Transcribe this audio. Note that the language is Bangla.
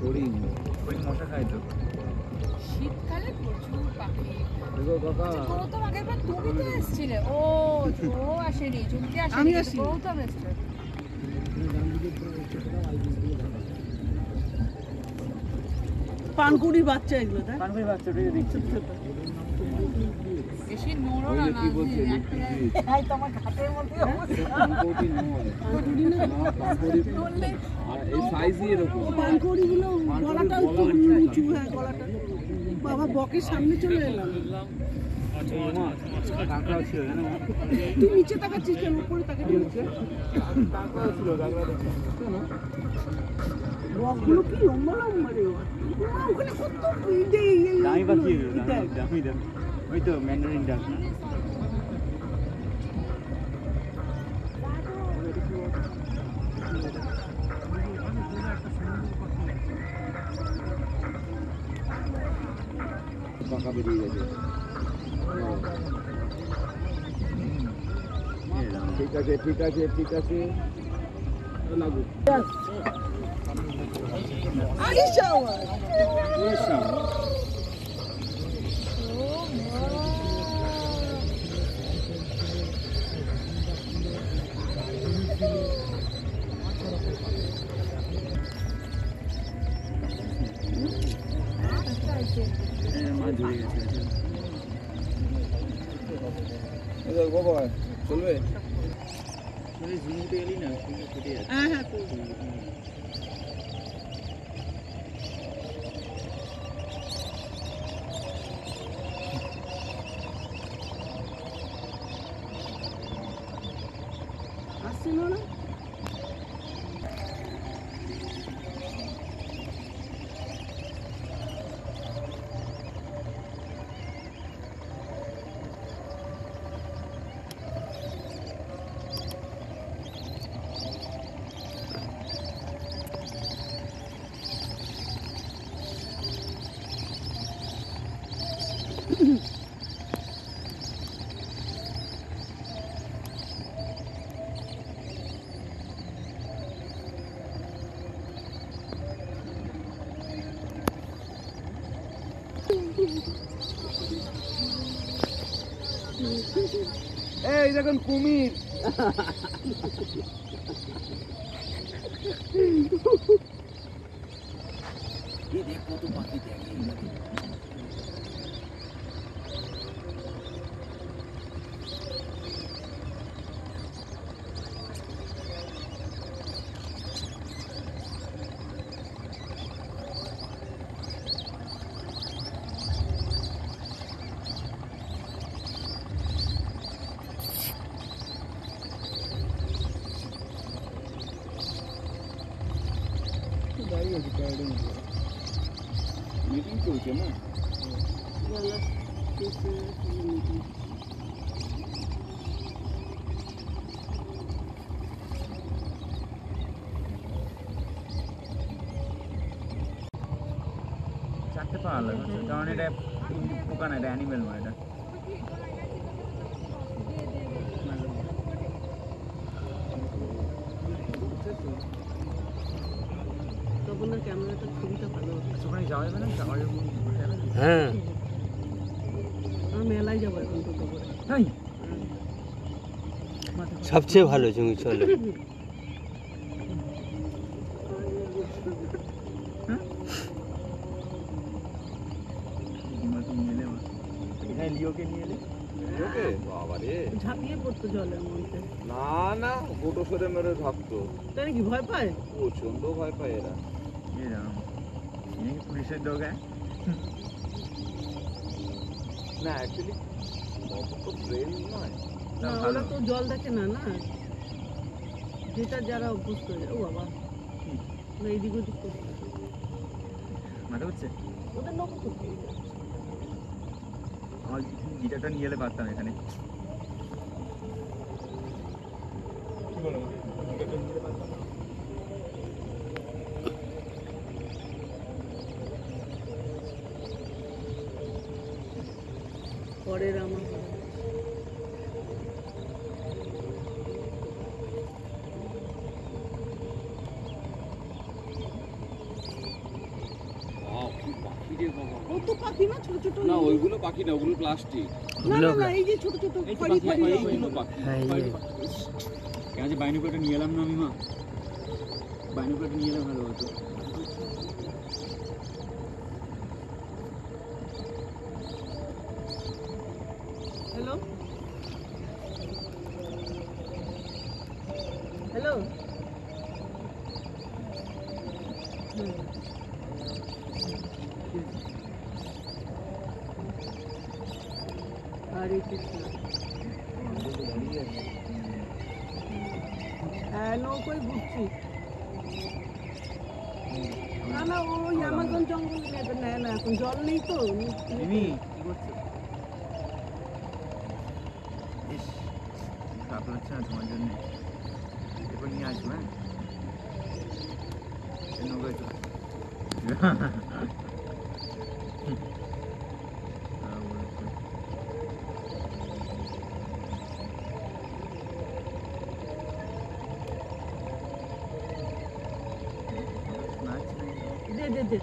হরিণ মশা খায় তো শীতকালে প্রচুর পাখি। দেখো কাকা গৌতম আগের বার তুমি তো এসেছিলে। ও আসেনি, চুমকি আসেনি, আমি আসি। গৌতম এসেছে। পানকুড়ির বাচ্চা এগুলো তাই পানকুড়ি বাচ্চাটাকে দেখছি বেশি নোড়ো না কি বলছে এই তোমার ঘাটের মধ্যে পানকুড়ি নয় পানকুড়ি না পানকুড়ি এই সাইজই এরকম পানকুড়িগুলো গলাটা একটু উঁচু, হ্যাঁ গলাটা। বাবা বকের সামনে চলে এলাম। কাঁকড়া ছিল জানো তুই নিচে তাকাচ্ছিস কেন? উপরে তাকাচ্ছিস কাঁকড়া ছিল কাঁকড়া দেখছি বকগুলো কি লম্বা লম্বা রে। ওখানে কত দামি পাখি দামি ওই তো ম্যান্ডারিন ডাক না পাকা বেরিয়ে গেছে ঠিক আছে ঠিক আছে ঠিক আছে লাগু আগে যাওয়া মাছ ধরে গেছে বাবা চলবে ঝুমুতে এলি না ছুটে যাচ্ছে হ্যাঁ হ্যাঁ আসছে না এই দেখুন কুমির কত পাখি দেখে মিটিং চলছে না চারটে পাওয়া লাগছে কারণ এটা পোকা না এটা অ্যানিমেল নয় এটা তখন না ক্যামেরাটা ছবিটা ভালো হবে। ওখানে যাওয়া যাবে না যাওয়া যাবে হ্যাঁ মেলায় যাবো এখন তো করে তাই সবচেয়ে ভালো জমি চলো লিওকে নিয়ে এলে বাবারে ঝাঁপিয়ে পড়তো জলের মধ্যে। না না গোটো সরে মেরে থাকতো তাই নাকি ভয় পায়? প্রচন্ড ভয় পায় এরা পুলিশের ডগ না অ্যাকচুয়ালি তো ট্রেন নয় না ওরা তো জল দেখে না না, যেটা যারা অভ্যস্ত হয়ে যায়। ও বাবা না এইদিক ওদিক করতে মাথা হচ্ছে ওদের নখ করতে আমার গিটারটা নিয়ে এলে পারতাম এখানে পরের আমার দিয়ে বাবা কত পাখি না ছোট ছোট না ওইগুলো পাখি না ওগুলো প্লাস্টিক না না না এই যে ছোট ছোট এই তো খড়ি পাখি, খড়ি এইগুলো পাখি হ্যাঁ এই যে। কেন যে বাইনোকুলারটা নিয়ে এলাম না আমি মা বাইনোকুলারটা নিয়ে এলে ভালো হতো হ্যালো হ্যালো হরে কৃষ্ণ হ্যাঁ নৌকোয় ঘুরছি না না ওই আমাজন জঙ্গল নেবে নেয় না এখন জল নেই তো মিমি কি করছো ইস খারাপ লাগছে না তোমার জন্য এরপর নিয়ে আসবো হ্যাঁ এই নৌকায় চলে দে দে দে